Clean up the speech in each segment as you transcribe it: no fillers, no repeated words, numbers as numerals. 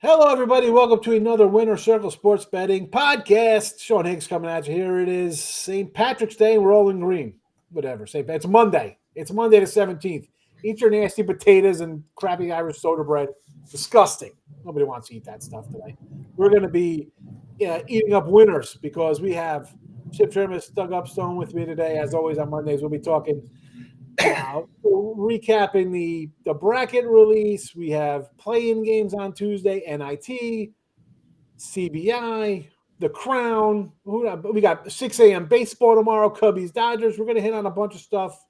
Hello, everybody. Welcome to another Winner Circle Sports Betting podcast. Sean Higgs coming at you. Here it is, St. Patrick's Day. We're all in green. Whatever. It's Monday. It's Monday the 17th. Eat your nasty potatoes and crappy Irish soda bread. Disgusting. Nobody wants to eat that stuff today. We're going to be eating up winners because we have Chirimbes, Doug Upstone with me today. As always on Mondays, we'll be talking recapping the bracket release. We have play-in games on Tuesday, NIT, CBI, the Crown. We got 6 a.m. baseball tomorrow, Cubbies, Dodgers. We're going to hit on a bunch of stuff,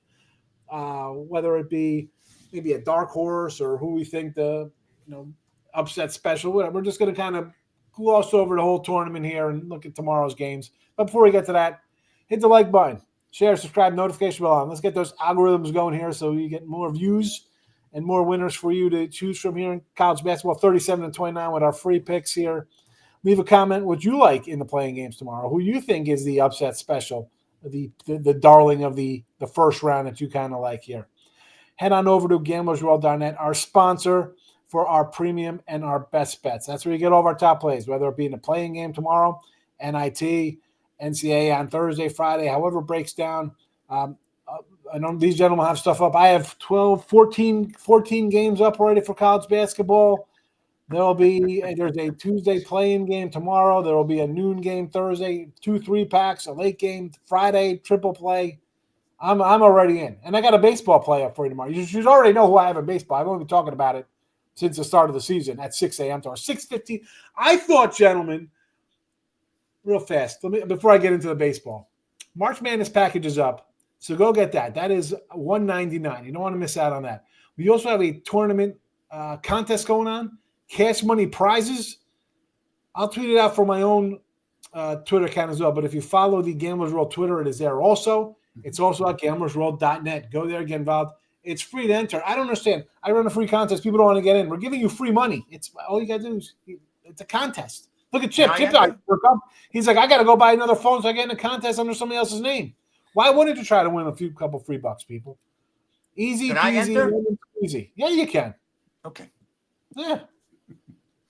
whether it be maybe a dark horse or who we think the upset special. Whatever. We're just going to kind of gloss over the whole tournament here and look at tomorrow's games. But before we get to that, hit the like button. Share, subscribe, notification bell on. Let's get those algorithms going here so you get more views and more winners for you to choose from here in college basketball. 37-29 with our free picks here. Leave a comment what you like in the playing games tomorrow. Who you think is the upset special, the darling of the first round that you kind of like here. Head on over to gamblersworld.net, our sponsor for our premium and our best bets. That's where you get all of our top plays, whether it be in the playing game tomorrow, NIT, NCAA on Thursday, Friday, however it breaks down. I know these gentlemen have stuff up. I have 14 games up already for college basketball. There's a Tuesday play-in game tomorrow. There will be a noon game Thursday, 2 3-packs, a late game Friday, triple play. I'm already in. And I got a baseball play up for you tomorrow. You should already know who I have in baseball. I've only been talking about it since the start of the season at 6 a.m. to 6:15. I thought, gentlemen, real fast, before I get into the baseball, March Madness package is up, so go get that. That is $199. You don't want to miss out on that. We also have a tournament contest going on, cash money prizes. I'll tweet it out for my own Twitter account as well, but if you follow the Gamblers World Twitter, it is there also. It's also at gamblersworld.net. Go there, get involved. It's free to enter. I don't understand. I run a free contest. People don't want to get in. We're giving you free money. It's all you got to do is it's a contest. Look at Chip. He's like, I got to go buy another phone so I get in a contest under somebody else's name. Why wouldn't you try to win a couple free bucks, people? Easy peasy, easy. Yeah, you can. Okay. Yeah.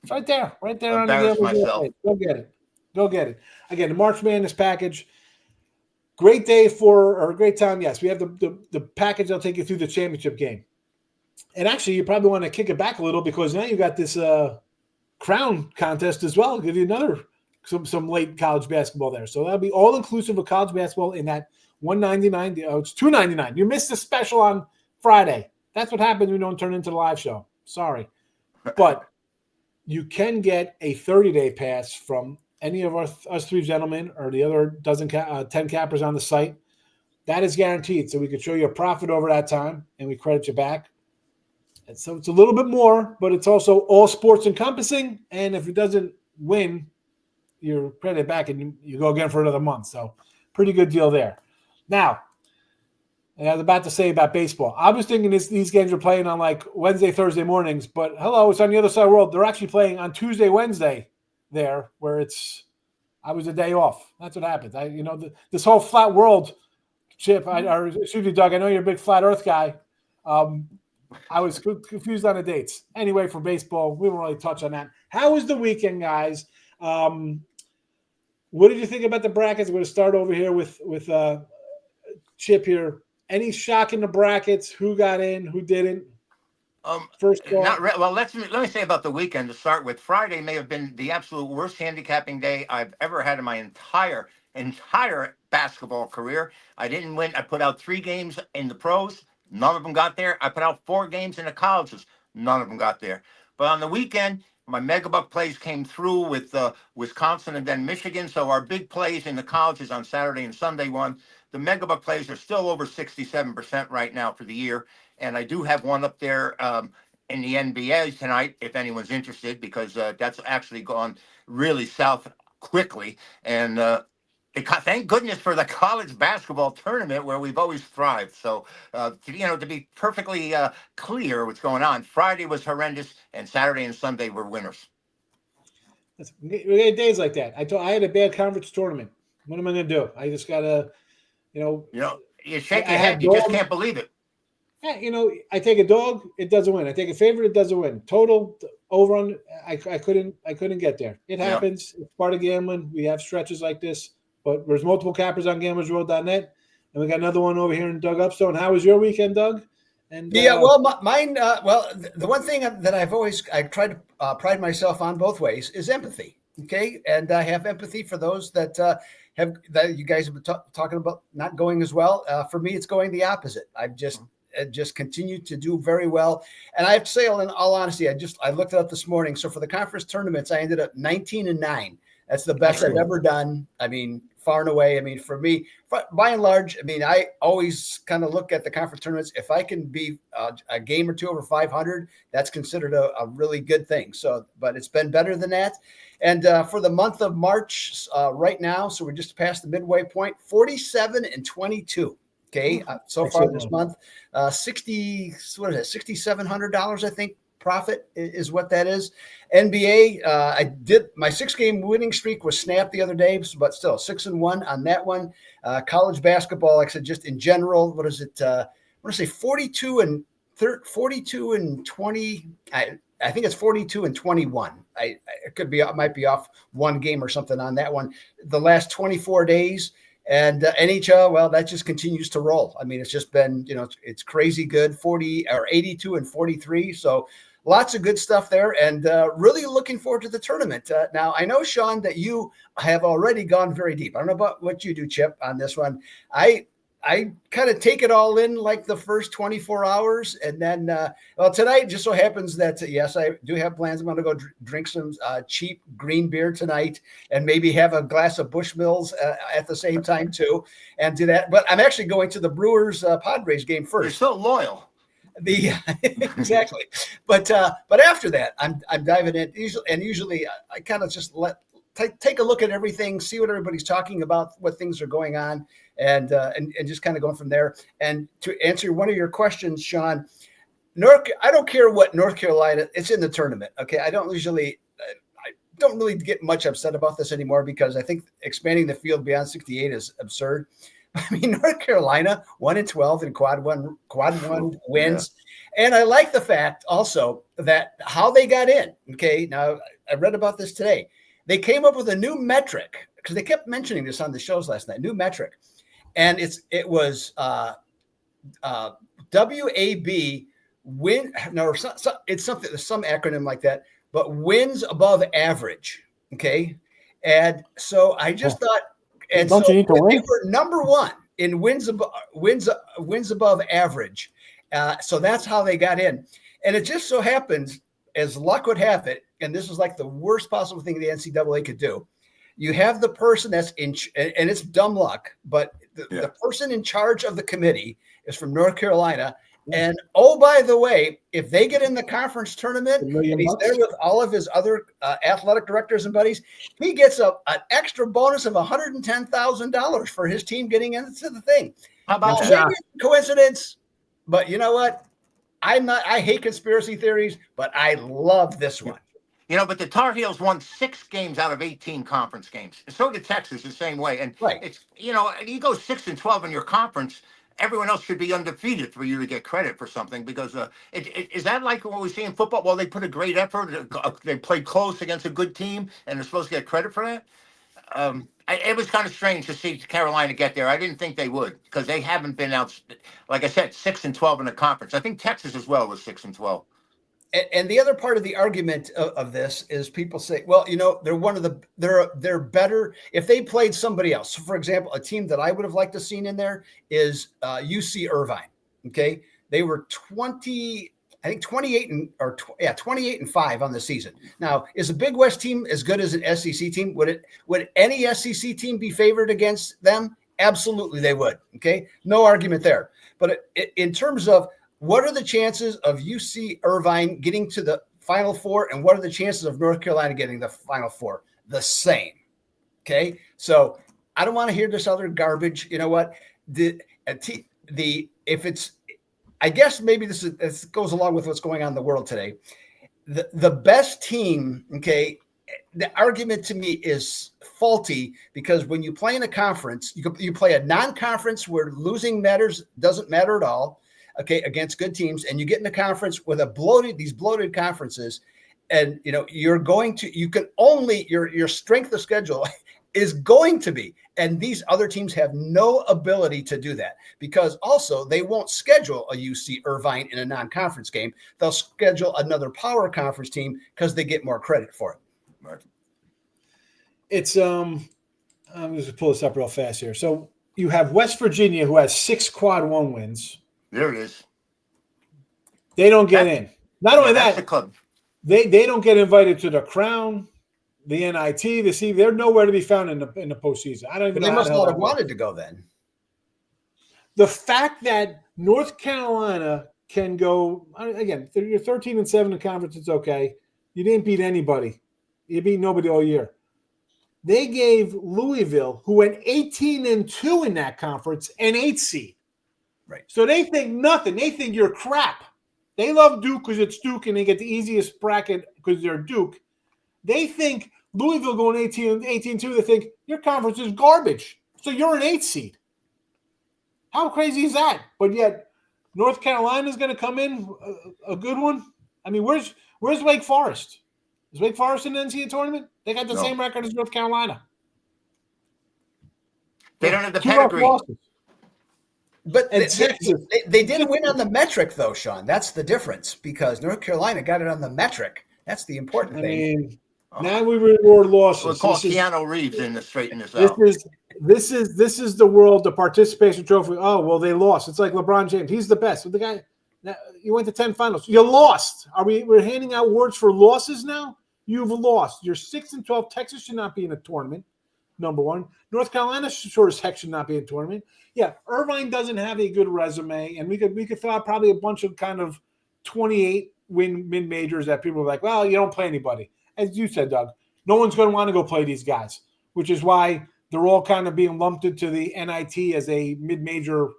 It's right there on the myself. Go get it. Again, the March Madness package. Great day or a great time. Yes, we have the package that'll take you through the championship game. And actually, you probably want to kick it back a little because now you got this Crown contest as well. I'll give you some late college basketball there. So that'll be all inclusive of college basketball in that $199. Oh, it's $299. You missed the special on Friday. That's what happens when you don't turn into the live show. Sorry. But you can get a 30-day pass from any of us three gentlemen or the other 10 cappers on the site. That is guaranteed. So we could show you a profit over that time and we credit you back. And so it's a little bit more, but it's also all sports encompassing. And if it doesn't win, you're credited back and you go again for another month. So pretty good deal there. Now, I was about to say about baseball. I was thinking these games are playing on like Wednesday, Thursday mornings, but hello, it's on the other side of the world. They're actually playing on Tuesday, Wednesday there, where I was a day off. That's what happens. This whole flat world, Chip, excuse me, Doug, I know you're a big flat earth guy. I was confused on the dates. Anyway, for baseball, we won't really touch on that. How was the weekend, guys? What did you think about the brackets? We're going to start over here with Chip here. Any shock in the brackets? Who got in? Who didn't? First of all, well, let me say about the weekend to start with. Friday may have been the absolute worst handicapping day I've ever had in my entire basketball career. I didn't win. I put out 3 games in the pros. None of them got there. I put out 4 games in the colleges. None of them got there. But on the weekend, my megabuck plays came through with Wisconsin and then Michigan. So our big plays in the colleges on Saturday and Sunday won. The megabuck plays are still over 67% right now for the year. And I do have one up there in the NBA tonight, if anyone's interested, because that's actually gone really south quickly. And thank goodness for the college basketball tournament where we've always thrived. So, to be perfectly clear what's going on, Friday was horrendous and Saturday and Sunday were winners. We had days like that. I had a bad conference tournament. What am I going to do? I just got to, you shake your head. You just can't believe it. I take a dog, it doesn't win. I take a favorite, it doesn't win. Total over on. I couldn't get there. It happens. It's part of gambling. We have stretches like this, but there's multiple cappers on gamblersroad.net, and we got another one over here in Doug Upstone. How was your weekend, Doug? And well, mine. The one thing that I've tried to pride myself on both ways is empathy. Okay, and I have empathy for those that you guys have been talking about not going as well. For me, it's going the opposite. I've just continued to do very well, and I have to say, in all honesty, I looked it up this morning. So for the conference tournaments, I ended up 19-9. That's the best I've ever done. I mean, far and away. I mean, for me, by and large, I mean, I always kind of look at the conference tournaments. If I can be a game or two over 500, that's considered a really good thing. So, but it's been better than that. And for the month of March right now, so we're just past the midway point, 47-22. Okay, so far this month, $6,700, I think. Profit is what that is. NBA, I did my 6-game winning streak was snapped the other day, but still 6-1 on that one. College basketball, like I said, just in general, what is it? I want to say 42 and 20. I think it's 42 and 21. I might be off one game or something on that one. The last 24 days. And NHL, well, that just continues to roll. I mean, it's just been, it's crazy good, 82 and 43. So lots of good stuff there, and really looking forward to the tournament. Now, I know, Sean, that you have already gone very deep. I don't know about what you do, Chip, on this one. I kind of take it all in like the first 24 hours. And then, tonight just so happens that, yes, I do have plans. I'm going to go drink some cheap green beer tonight and maybe have a glass of Bushmills at the same time, too, and do that. But I'm actually going to the Brewers Padres game first. You're so loyal. Exactly. But after that, I'm diving in. Usually I kind of just take a look at everything, see what everybody's talking about, what things are going on, and just kind of going from there. And to answer one of your questions, Sean, I don't care what North Carolina, it's in the tournament. Okay. I don't really get much upset about this anymore because I think expanding the field beyond 68 is absurd. I mean, North Carolina 1-12 in quad one wins. Yeah. And I like the fact also that how they got in. Okay. Now I read about this today. They came up with a new metric because they kept mentioning this on the shows last night, new metric. And it was WAB win. No, it's something, some acronym like that, but wins above average. Okay. And so I just thought, and don't so you need to win? They were number one in wins above average. So that's how they got in. And it just so happens, as luck would have it, and this is like the worst possible thing the NCAA could do. You have the person that's and it's dumb luck, but the person in charge of the committee is from North Carolina. And oh, by the way, if they get in the conference tournament and he's there with all of his other athletic directors and buddies, he gets an extra bonus of $110,000 for his team getting into the thing. How about that? Maybe it's a coincidence, but you know what? I hate conspiracy theories, but I love this one. But the Tar Heels won 6 games out of 18 conference games. And so did Texas the same way. And it's, you go 6-12 in your conference, everyone else should be undefeated for you to get credit for something because is that like what we see in football? Well, they put a great effort. They played close against a good team and they're supposed to get credit for that. It was kind of strange to see Carolina get there. I didn't think they would because they haven't been out, like I said, 6-12 in the conference. I think Texas as well was 6-12. And the other part of the argument of this is people say, well, they're better if they played somebody else. So, for example, a team that I would have liked to seen in there is UC Irvine. Okay, they were 28 and 5 on the season. Now, is a Big West team as good as an SEC team? Would any SEC team be favored against them? Absolutely, they would. Okay, no argument there. But in terms of what are the chances of UC Irvine getting to the Final Four, and what are the chances of North Carolina getting the Final Four? The same. Okay, so I don't want to hear this other garbage. You know what? I guess maybe this goes along with what's going on in the world today. The best team, okay, the argument to me is faulty because when you play in a conference, you play a non-conference where losing doesn't matter at all. okay, against good teams, and you get in a conference with these bloated conferences, and your strength of schedule is going to be, and these other teams have no ability to do that, because also they won't schedule a UC Irvine in a non-conference game. They'll schedule another power conference team because they get more credit for it. Right. It's I'm just gonna pull this up real fast here. So you have West Virginia, who has 6 quad 1 wins. There it is. They don't get in. Not only that's that, the club. They don't get invited to the Crown, the NIT, the C. They're nowhere to be found in the postseason. I don't even know. They must not have works. wanted to go then. The fact that North Carolina can go again, you're 13-7 in conference. It's okay. You didn't beat anybody. You beat nobody all year. They gave Louisville, who went 18-2 in that conference, an 8 seed. Right. So they think nothing. They think you're crap. They love Duke because it's Duke and they get the easiest bracket because they're Duke. They think Louisville going 18-2. They think your conference is garbage. So you're an 8 seed. How crazy is that? But yet North Carolina is going to come in a good one. I mean, where's Wake Forest? Is Wake Forest in the NCAA tournament? They got the same record as North Carolina. They don't have the pedigree. But they didn't win on the metric, though, Sean. That's the difference, because North Carolina got it on the metric. That's the important thing. I mean, now we reward losses. We'll call Keanu Reeves in to straighten this out. This is the world, the participation trophy. Oh, well, they lost. It's like LeBron James. He's the best. But the guy, you went to 10 finals. You lost. We're handing out awards for losses now? You've lost. You're 6-12. Texas should not be in a tournament. Number one. North Carolina sure as heck should not be in a tournament. Yeah, Irvine doesn't have a good resume, and we could throw out probably a bunch of kind of 28-win mid-majors that people are like, well, you don't play anybody. As you said, Doug, no one's going to want to go play these guys, which is why they're all kind of being lumped into the NIT as a mid-major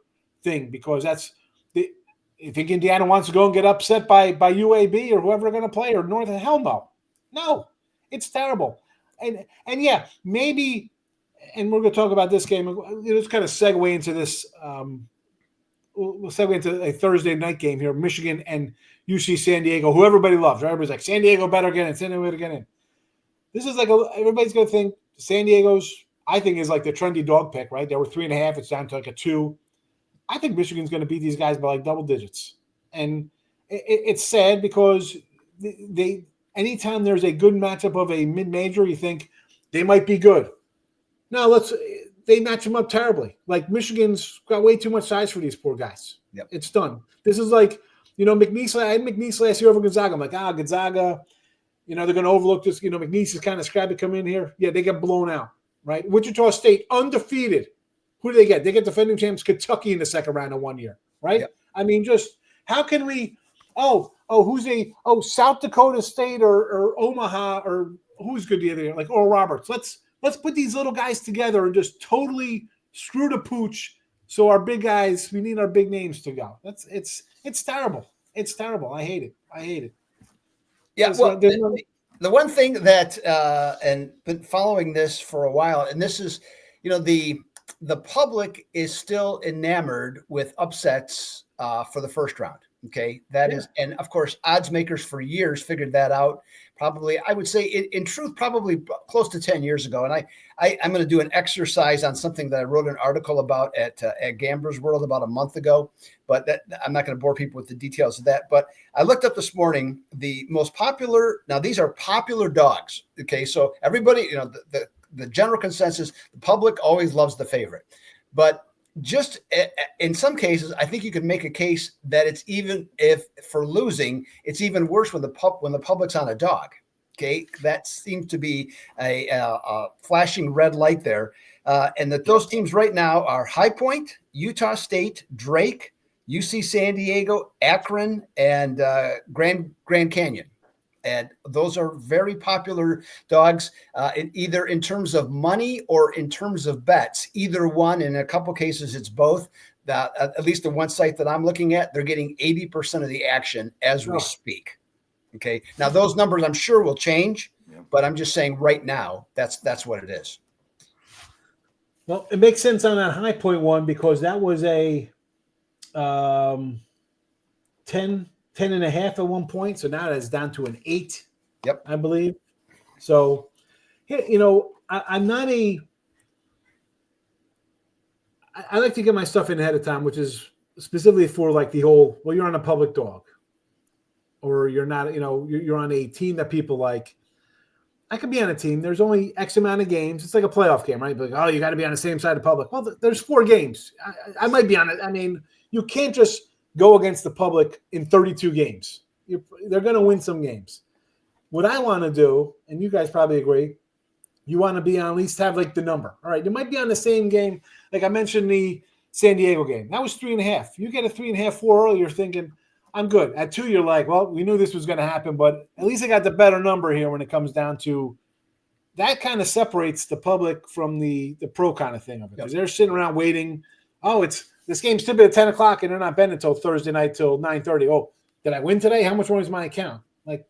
thing, because you think Indiana wants to go and get upset by UAB or whoever they're going to play, or North? Hell no. No, it's terrible. And yeah, maybe, and we're going to talk about this game. Let's kind of segue into this. We'll segue into a Thursday night game here, Michigan and UC San Diego, who everybody loves. Right? Everybody's like, San Diego better get in. San Diego better get in. This is like everybody's going to think San Diego's, I think, is like the trendy dog pick, right? They were 3.5. It's down to like a 2. I think Michigan's going to beat these guys by like double digits. And it's sad because they anytime there's a good matchup of a mid-major, you think they might be good. No, they match them up terribly. Like Michigan's got way too much size for these poor guys. Yep. It's done. This is like, McNeese. I had McNeese last year over Gonzaga. I'm like, Gonzaga, they're going to overlook this. McNeese is kind of scrappy come in here. Yeah, they get blown out, right? Wichita State, undefeated. Who do they get? They get defending champs Kentucky in the second round in 1 year, right? Yep. I mean, just how can we South Dakota State or Omaha, or who's good the other year, like Oral Roberts. Let's put these little guys together and just totally screw the pooch. So our big guys, we need our big names to go. It's terrible. It's terrible. I hate it. Yeah. Well, the one thing that and been following this for a while, and this is, the public is still enamored with upsets for the first round. Okay, that is, and of course, odds makers for years figured that out. Probably, I would say, in truth, probably close to 10 years ago. And I'm going to do an exercise on something that I wrote an article about at Gambler's World about a month ago. But I'm not going to bore people with the details of that. But I looked up this morning the most popular. Now, these are popular dogs. Okay, so everybody, the general consensus, the public always loves the favorite, but just in some cases, I think you could make a case that it's even if for losing, it's even worse when the public's on a dog. Okay, that seems to be a flashing red light there, and that those teams right now are High Point, Utah State, Drake, UC San Diego, Akron, and Grand Canyon. And those are very popular dogs, either in terms of money or in terms of bets. Either one, in a couple cases, it's both. At least the one site that I'm looking at, they're getting 80% of the action as we speak. Okay. Now those numbers, I'm sure, will change, but I'm just saying right now, that's what it is. Well, it makes sense on that High Point one because that was a 10 and a half at one point. So now that's down to an 8. Yep. I believe. So, you know, I'm not I like to get my stuff in ahead of time, which is specifically for like the whole, well, you're on a public dog or you're not, you know, you're on a team that people like. I could be on a team. There's only X amount of games. It's like a playoff game, right? But, oh, you got to be on the same side of public. Well, there's 4 games. I might be on it. I mean, you can't just go against the public in 32 games. They're going to win some games. What I want to do, and you guys probably agree, you want to be on at least have like the number. All right, you might be on the same game. Like I mentioned the San Diego game. That was 3.5. You get a 3.5, 4 early, you're thinking, I'm good. At 2, you're like, well, we knew this was going to happen, but at least I got the better number here when it comes down to that. Kind of separates the public from the pro kind of thing of it. Because they're sitting around waiting. Oh, this game's typically at 10 o'clock and they're not betting until Thursday night till 9:30. Oh, did I win today? How much more is my account? Like,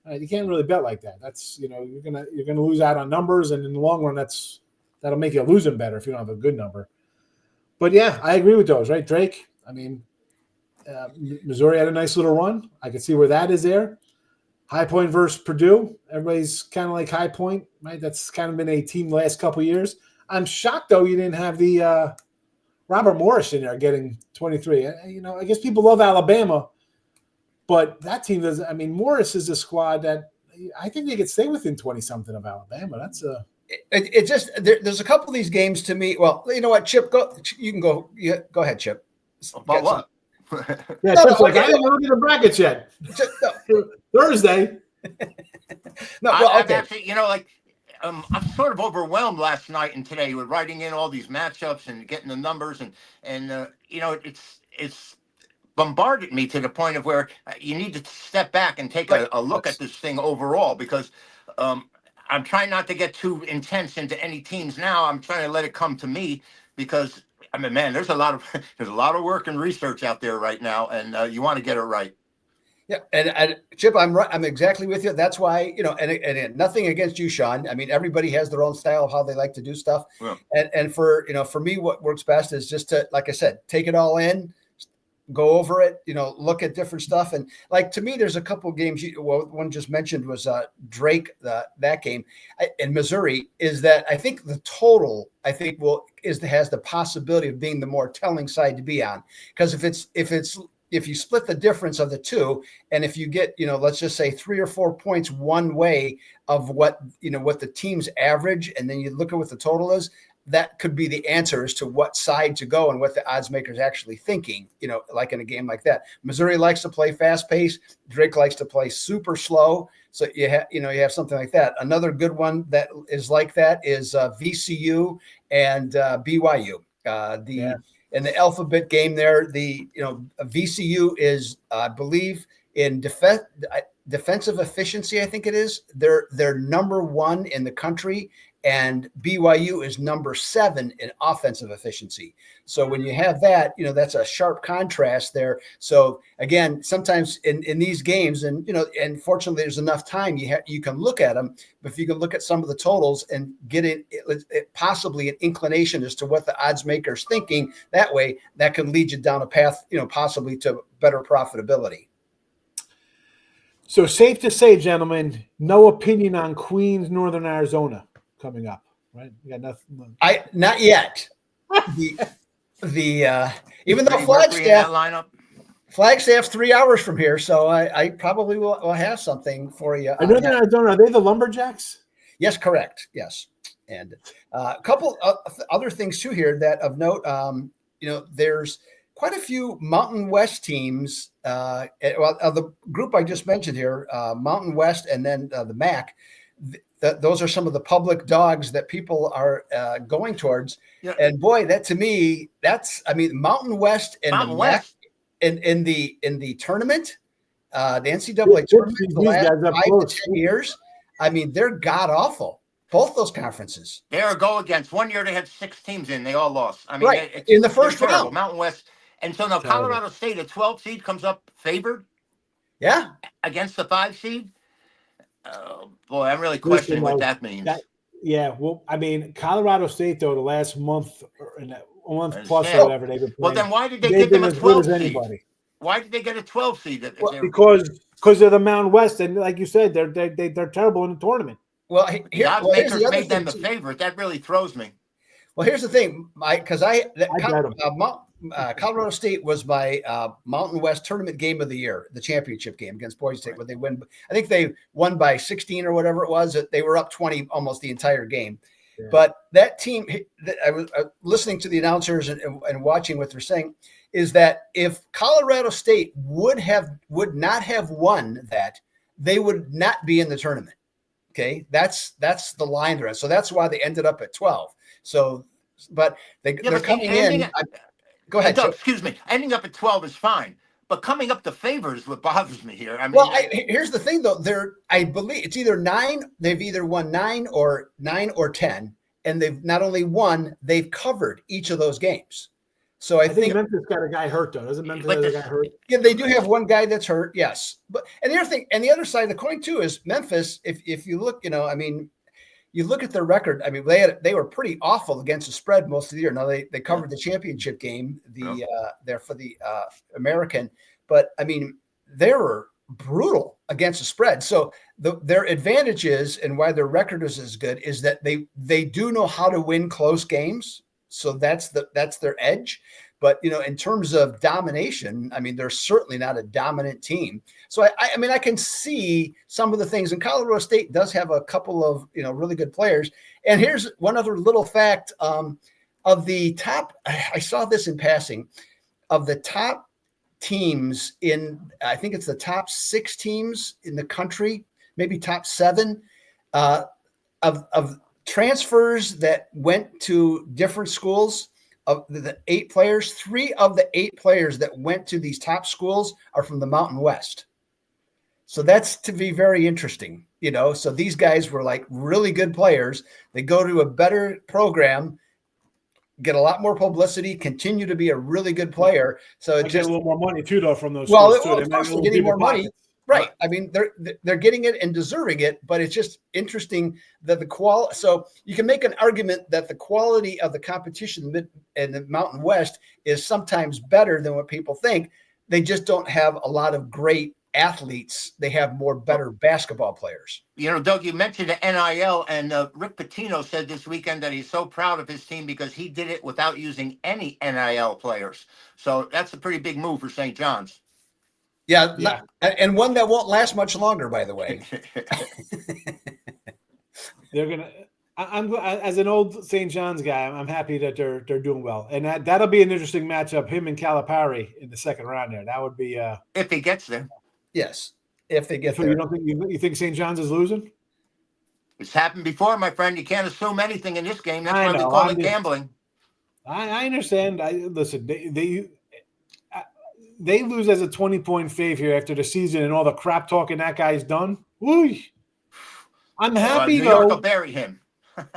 you can't really bet like that. That's, you know, you're gonna lose out on numbers, and in the long run, that'll make you losing better if you don't have a good number. But yeah, I agree with those, right, Drake? I mean, Missouri had a nice little run. I could see where that is there. High Point versus Purdue. Everybody's kind of like High Point, right? That's kind of been a team the last couple of years. I'm shocked though you didn't have the Robert Morris in there getting 23. You know, I guess people love Alabama. But that team does. I mean, Morris is a squad that I think they could stay within 20-something of Alabama. That's a. It just there's a couple of these games to me. Well, you know what, Chip, go. You can go. Yeah, go ahead, Chip. About what? Yeah, Chip's like, I haven't looked at the brackets yet. Thursday. No, well, I've actually, you know, like I'm sort of overwhelmed last night and today with writing in all these matchups and getting the numbers and you know, it's bombarded me to the point of where you need to step back and take a look at this thing overall, because I'm trying not to get too intense into any teams now. I'm trying to let it come to me, because I mean, man, there's a lot of work and research out there right now, and you want to get it right. Yeah, and Chip, I'm exactly with you. That's why, you know, and nothing against you, Sean. I mean, everybody has their own style of how they like to do stuff, and for, you know, for me, what works best is just to, like I said, take it all in. Go over it, you know, look at different stuff. And like, to me, there's a couple of games. One just mentioned was Drake, that game in Missouri, is that I think the total, has the possibility of being the more telling side to be on. Because if you split the difference of the two, and if you get, you know, let's just say 3 or 4 points one way of what the team's average, and then you look at what the total is, that could be the answer as to what side to go and what the odds maker is actually thinking, you know, like in a game like that. Missouri likes to play fast paced. Drake likes to play super slow. So you have something like that. Another good one that is like that is VCU and BYU. In the alphabet game there, VCU is, I believe, in defensive efficiency, I think it is. They're number 1 in the country, and BYU is number 7 in offensive efficiency. So when you have that, you know, that's a sharp contrast there. So again, sometimes in these games, and, you know, and fortunately there's enough time, you can look at them, but if you can look at some of the totals and get it possibly an inclination as to what the odds maker's thinking, that way that can lead you down a path, you know, possibly to better profitability. So safe to say, gentlemen, no opinion on Queens, Northern Arizona coming up, right? You got nothing. Not yet. Even though Flagstaff 3 hours from here, so I probably will have something for you. Northern Arizona, are they the Lumberjacks? Yes, correct. Yes, and a couple other things too here that of note. You know, there's quite a few Mountain West teams. The group I just mentioned here, Mountain West, and then the MAC. Those are some of the public dogs that people are going towards. Yeah. And boy, that to me, Mountain West and Mountain West in the tournament, the NCAA tournament, the last 5 to 10 years. I mean, they're god awful. Both those conferences. They are go against. One year they had 6 teams in. They all lost. I mean, right. In the first round, Mountain West. And so now Colorado State, a 12 seed, comes up favored. Yeah. Against the 5 seed. Boy, I'm really questioning what that means. Well, I mean, Colorado State, though, the last month plus or whatever they've been playing. Well, then why did they give them a 12 seed? Why did they get a 12 seed? Because they're the Mountain West, and like you said, they're terrible in the tournament. Well, the odds makers made them the favorite. That really throws me. Well, here's the thing, Mike, because Colorado State was my Mountain West tournament game of the year, the championship game against Boise State, where they win. I think they won by 16 or whatever it was. They were up 20 almost the entire game. Yeah. But that team, I was listening to the announcers and watching what they're saying, is that if Colorado State would not have won that, they would not be in the tournament. Okay, that's the line they're at. So that's why they ended up at 12. So, but they're coming in. Go ahead. Doug, excuse me. Ending up at 12 is fine, but coming up the favor is what bothers me here. I mean, well, here's the thing, though. I believe it's either 9. They've either won 9 or 10, and they've not only won, they've covered each of those games. So I think Memphis got a guy hurt, though. Doesn't Memphis have a guy hurt? Yeah, they do have one guy that's hurt. Yes, but and the other thing, and the other side of the coin too is Memphis. If you look, I mean, you look at their record. I mean, they were pretty awful against the spread most of the year. Now they covered the championship game, there for the American, but I mean, they were brutal against the spread. So their advantage is, and why their record is as good, is that they do know how to win close games. So that's their edge. But, in terms of domination, I mean, they're certainly not a dominant team. So I mean, I can see some of the things, and Colorado State does have a couple of, really good players. And here's one other little fact of the top. I saw this in passing of the top teams I think it's the top 6 teams in the country, maybe top 7 of transfers that went to different schools. Of the 8 players, 3 of the 8 players that went to these top schools are from the Mountain West. So that's to be very interesting, So these guys were like really good players. They go to a better program, get a lot more publicity, continue to be a really good player. So it get a little more money too, though, from those. Well, of course, they're getting more money. Right. I mean, they're getting it and deserving it, but it's just interesting that the quality. So you can make an argument that the quality of the competition in the Mountain West is sometimes better than what people think. They just don't have a lot of great athletes. They have better basketball players. Doug, you mentioned the NIL, and Rick Pitino said this weekend that he's so proud of his team because he did it without using any NIL players. So that's a pretty big move for St. John's. Yeah, and one that won't last much longer, by the way. They're gonna. I'm as an old St. John's guy. I'm happy that they're doing well, and that'll be an interesting matchup. Him and Calipari in the second round there. That would be if he gets there. Yes, if they get there. You think St. John's is losing? It's happened before, my friend. You can't assume anything in this game. That's why we call it gambling. I understand. Listen. They lose as a 20-point fave here after the season and all the crap talking that guy's done. Ooh. I'm happy New York will bury him.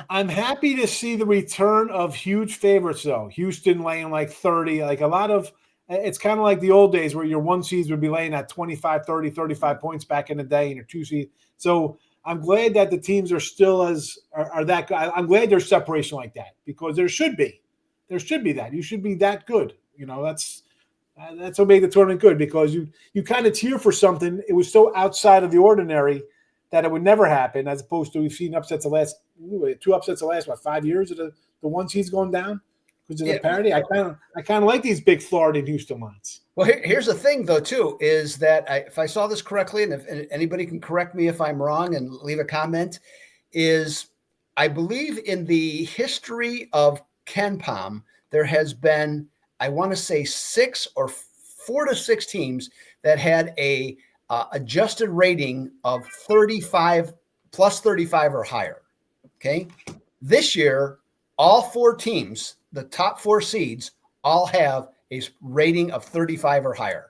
I'm happy to see the return of huge favorites, though. Houston laying like 30, like a lot of – it's kind of like the old days where your 1 seeds would be laying at 25, 30, 35 points back in the day and your 2 seed. So I'm glad that the teams are still are that – I'm glad there's separation like that because there should be. There should be that. You should be that good. That's what made the tournament good because you kind of cheer for something. It was so outside of the ordinary that it would never happen, as opposed to we've seen upsets the last 2 upsets the last 5 years of the 1 seeds going down because of the parity. I kind of like these big Florida and Houston lines. Well, here's the thing though too is that if I saw this correctly, and if anybody can correct me if I'm wrong and leave a comment, is I believe in the history of KenPom there has been, I want to say 4 to 6 teams that had a adjusted rating of 35 plus 35 or higher. Okay. This year, all 4 teams, the top 4 seeds, all have a rating of 35 or higher.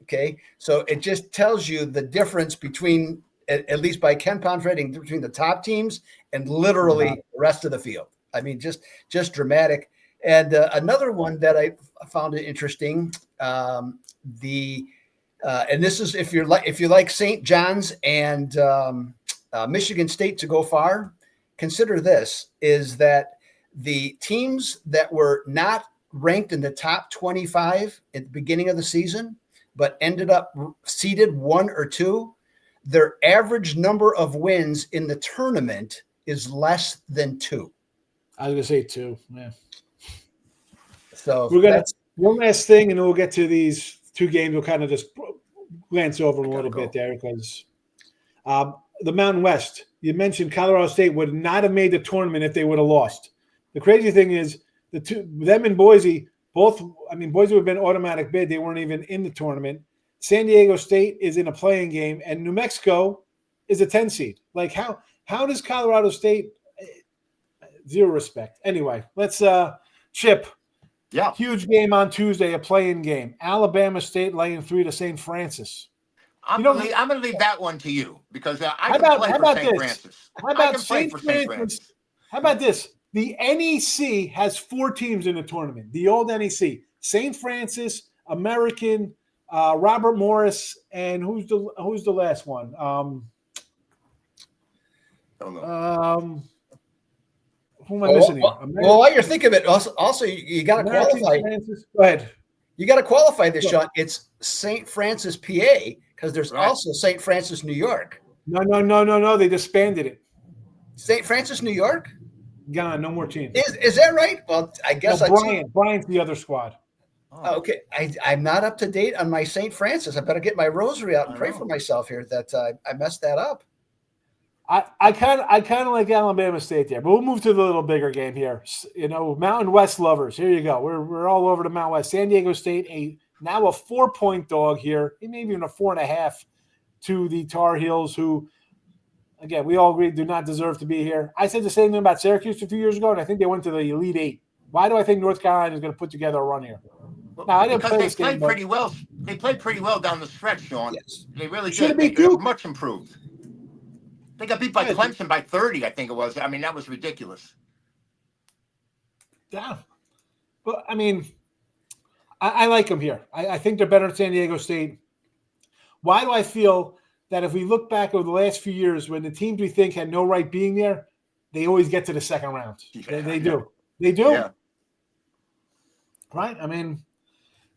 Okay. So it just tells you the difference between, at least by KenPom's rating, between the top teams and literally the rest of the field. I mean, just dramatic. And another one that I found it interesting, and this is if you like St. John's and Michigan State to go far, consider this is that the teams that were not ranked in the top 25 at the beginning of the season but ended up seeded 1 or 2, their average number of wins in the tournament is less than 2. I was going to say 2. Yeah. So we're going to one last thing, and then we'll get to these 2 games. We'll kind of just glance over them a little bit there because the Mountain West, you mentioned Colorado State would not have made the tournament if they would have lost. The crazy thing is them and Boise, boise would have been automatic bid. They weren't even in the tournament. San Diego State is in a playing game, and New Mexico is a 10 seed. Like how does Colorado State zero respect? Anyway, let's Chip. Yeah. Huge game on Tuesday, a playing game. Alabama State laying 3 to St. Francis. I'm going to leave that one to you because I can play for St. Francis. How about St. Francis? How about this? The NEC has 4 teams in the tournament. The old NEC: St. Francis, American, Robert Morris, and who's the last one? Don't know. Who am I missing here? Well, while you're thinking of it, also you got to qualify. Go ahead. You got to qualify this, Sean. It's St. Francis, PA, because there's also St. Francis, New York. No. They disbanded it. St. Francis, New York? Gone. No more teams. Is that right? Well, I guess Brian's the other squad. Oh, okay. I'm not up to date on my St. Francis. I better get my rosary out and pray for myself here that I messed that up. I kind of like Alabama State there, but we'll move to the little bigger game here. Mountain West lovers. Here you go. We're all over the Mountain West. San Diego State now a 4-point dog here, maybe even a 4.5 to the Tar Heels, who, again, we all agree do not deserve to be here. I said the same thing about Syracuse a few years ago, and I think they went to the Elite 8. Why do I think North Carolina is going to put together a run here? Because they played pretty well. They played pretty well down the stretch, Sean. Yes. They really did. They were much improved. They got beat by Clemson by 30, I think it was. I mean, that was ridiculous. Yeah. Well, I mean, I like them here. I think they're better than San Diego State. Why do I feel that if we look back over the last few years when the teams we think had no right being there, they always get to the second round? Yeah, they do. They do. Yeah. Right? I mean,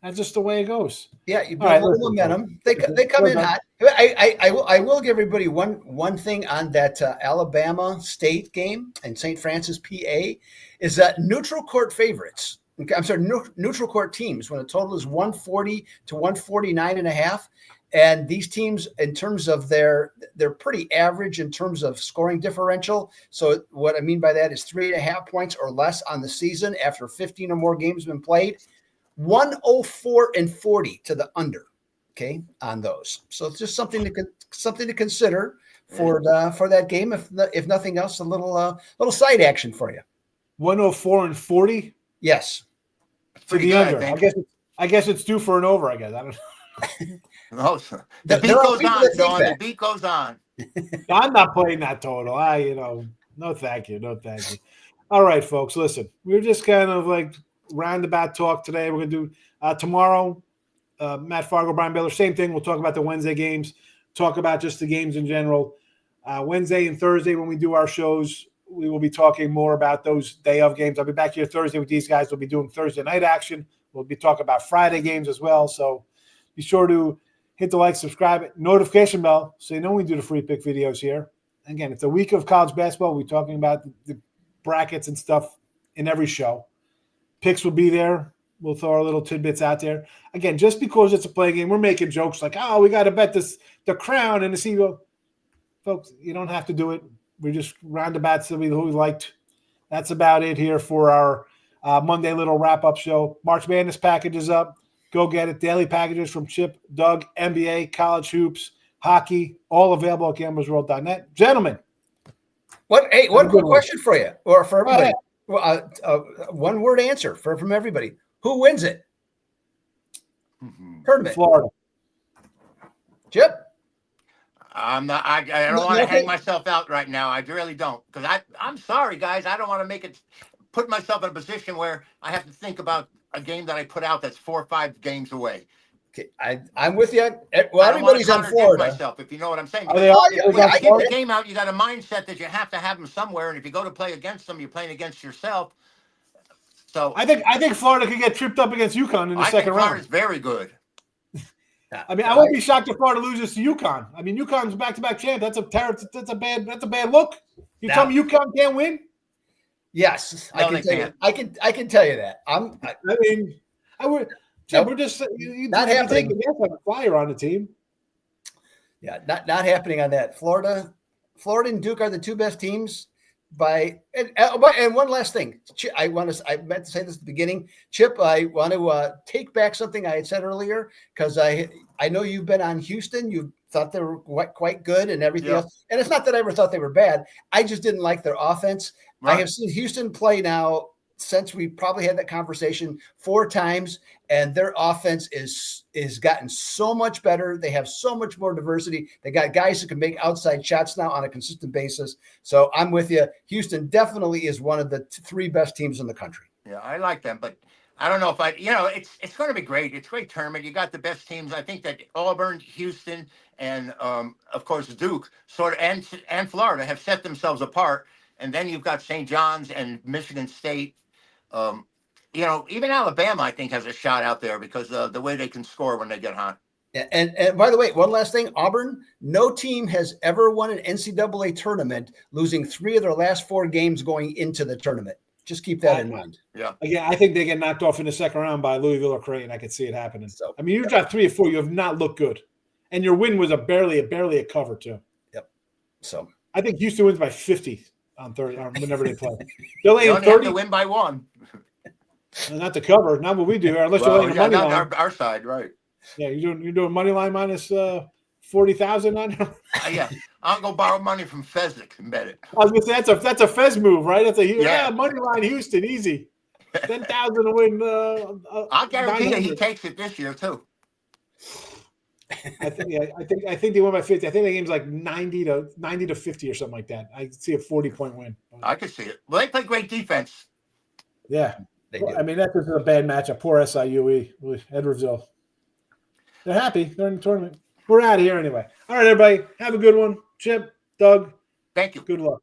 that's just the way it goes. Yeah, you build momentum. They come in hot. I will give everybody one thing on that Alabama State game and St. Francis, PA, is that neutral court favorites. Okay, I'm sorry, neutral court teams when the total is 140 to 149.5. And these teams, in terms of they're pretty average in terms of scoring differential. So what I mean by that is 3.5 points or less on the season after 15 or more games have been played. 104-40 to the under, okay, on those. So it's just something to consider for that game. If nothing else, a little side action for you. 104-40. Yes, to the under. I guess it's due for an over. I guess I don't know. No, the beat goes on, Sean. The beat goes on. I'm not playing that total. No, thank you. All right, folks. Listen, we're just kind of like roundabout talk today. We're going to do tomorrow. Matt Fargo, Brian Baylor, same thing. We'll talk about the Wednesday games, talk about just the games in general. Wednesday and Thursday when we do our shows, we will be talking more about those day of games. I'll be back here Thursday with these guys. We'll be doing Thursday night action. We'll be talking about Friday games as well. So be sure to hit the like, subscribe, notification bell so you know when we do the free pick videos here. Again, it's a week of college basketball. We're talking about the brackets and stuff in every show. Picks will be there. We'll throw our little tidbits out there. Again, just because it's a play game, we're making jokes like, oh, we got to bet the Crown and the CEO. Folks, you don't have to do it. We're just roundabouts who we liked. That's about it here for our Monday little wrap-up show. March Madness package is up. Go get it. Daily packages from Chip, Doug, NBA, college hoops, hockey, all available at gamblersworld.net. Gentlemen. One quick question for you or for everybody. One word answer from everybody. Who wins it? Tournament. Florida. Chip? I'm not. I don't want to hang myself out right now. I really don't, because I'm sorry, guys. I don't want to put myself in a position where I have to think about a game that I put out that's 4 or 5 games away. Okay, I'm with you. Well, everybody's on Florida. Myself, if you know what I'm saying. I get the game out. You got a mindset that you have to have them somewhere, and if you go to play against them, you're playing against yourself. So I think Florida could get tripped up against UConn in the second round. Florida's very good. I mean, I won't be shocked if Florida loses to UConn. I mean, UConn's back-to-back champ. That's a bad look. You tell me UConn can't win? Yes, no, I can tell you. I can tell you that. I mean, I would. Nope. We're just not happening. You have a flyer on the team. Yeah, not happening on that. Florida and Duke are the two best teams. And one last thing, I meant to say this at the beginning, Chip. I want to take back something I had said earlier, because I know you've been on Houston. You thought they were quite good and everything else, and it's not that I ever thought they were bad. I just didn't like their offense. Right. I have seen Houston play now since we probably had that conversation 4 times, and their offense is gotten so much better. They have so much more diversity. They got guys who can make outside shots now on a consistent basis. So I'm with you. Houston definitely is one of the 3 best teams in the country. Yeah, I like them, but I don't know if it's going to be great. It's a great tournament. You got the best teams. I think that Auburn, Houston, and of course Duke and Florida have set themselves apart. And then you've got St. John's and Michigan State. Even Alabama, I think, has a shot out there because the way they can score when they get hot. And by the way, one last thing, Auburn, no team has ever won an NCAA tournament losing 3 of their last 4 games going into the tournament. Just keep that in mind. Yeah. Again, I think they get knocked off in the second round by Louisville or Creighton. I could see it happening. So, I mean, you've got 3 or 4. You have not looked good. And your win was barely a cover, too. Yep. So I think Houston wins by 50 on Thursday, whenever they play. They're laying 30. Have to win by 1. And not to cover, not what we do, unless you're laying a money line. Our side, right? Yeah, you're doing money line minus 40,000 on. Yeah, I'll go borrow money from Fezzik and bet it. I was gonna say that's a Fez move, right? That's a money line Houston, easy. 10,000 to win. I'll guarantee you he takes it this year too. I think they won by 50. I think the game's like 90 to 50 or something like that. I see a 40-point win. I could see it. Well, they play great defense. Yeah, they do. I mean, that's just a bad matchup. Poor SIUE with Edwardsville. They're happy. They're in the tournament. We're out of here anyway. All right, everybody. Have a good one. Chip, Doug. Thank you. Good luck.